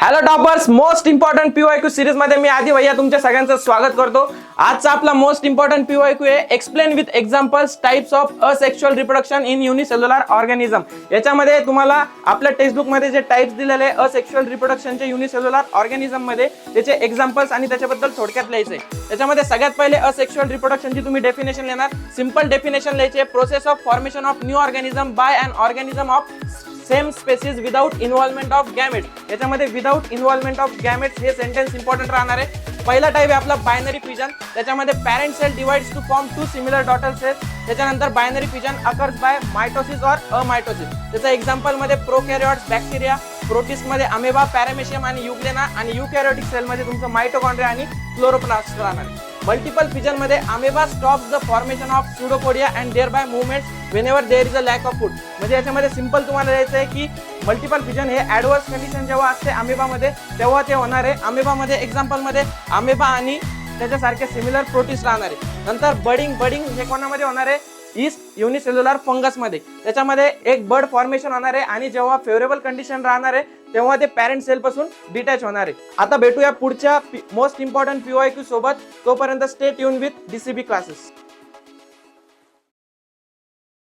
Hello toppers, most important PYQ series मध्ये मी आधी भैया तुमच्या सगळ्यांचं स्वागत करतो. आजचा आपला मोस्ट इम्पॉर्टंट पीवायक्यू आहे explain with examples types of asexual reproduction in unicellular organism. याच्यामध्ये तुम्हाला आपल्या टेक्स्टबुक मध्ये जे टाइप्स दिलेले असेक्शुअल रिप्रोडक्शनचे युनिसेल्युलर ऑर्गॅनिझम मध्ये त्याचे एक्झाम्पल्स आणि त्याच्याबद्दल थोडक्यात लिहायचे. त्याच्यामध्ये सगळ्यात पहिले असेक्शुअल रिप्रोडक्शनची तुम्ही डेफिनेशन लिहिणार. सिंपल डेफिनेशन लिहायचे, process of formation of new organism by an organism of same species without involvement of gamete. याच्यामध्ये विदाउट इन्व्हॉल्वमेंट ऑफ गॅमेट्स हे सेंटेन्स इंपॉर्टंट राहणार आहे. पहिला टाइप आहे आपला बायनरी फिजन. त्याच्यामध्ये parent cell divides to form two similar daughter cells. त्याच्यानंतर binary fission occurs by mitosis or amitosis. त्याचा एक्झाम्पल मध्ये प्रोकॅरियोट्स बॅक्टेरिया, प्रोटिस्ट मध्ये अमेबा, पॅरामेशियम आणि युग्लेना, आणि युकॅरियोटिक सेल मध्ये तुमचं मायटोकॉन्ड्रिया आणि क्लोरोप्लास्ट राहणार आहे. मल्टिपल फिजन मध्ये amoeba stops the formation of pseudopodia and thereby movements whenever there is a lack of food. म्हणजे याच्यामध्ये सिंपल तुम्हाला लिहायचं आहे की मल्टिपल फिजन हे ॲडव्हर्स कंडिशन जेव्हा असते अमेबामध्ये तेव्हा ते होणार आहे. अमेबामध्ये एक्झाम्पल मध्ये अमेबा आणि त्याच्यासारखे सिमिलर प्रोटिस्ट राहणार आहे. नंतर बडिंग हे कोणामध्ये होणार आहे? ईस्ट युनिसेल्युलर फंगस मध्ये. त्याच्यामध्ये एक बर्ड फॉर्मेशन होणार आहे आणि जेव्हा फेवरेबल कंडिशन राहणार आहे तेव्हा ते पॅरेंट सेल पासून डिटॅच होणार आहे. आता भेटूया पुढच्या मोस्ट इम्पॉर्टंट पीवायक्यू सोबत. तोपर्यंत stay tune with DCB classes.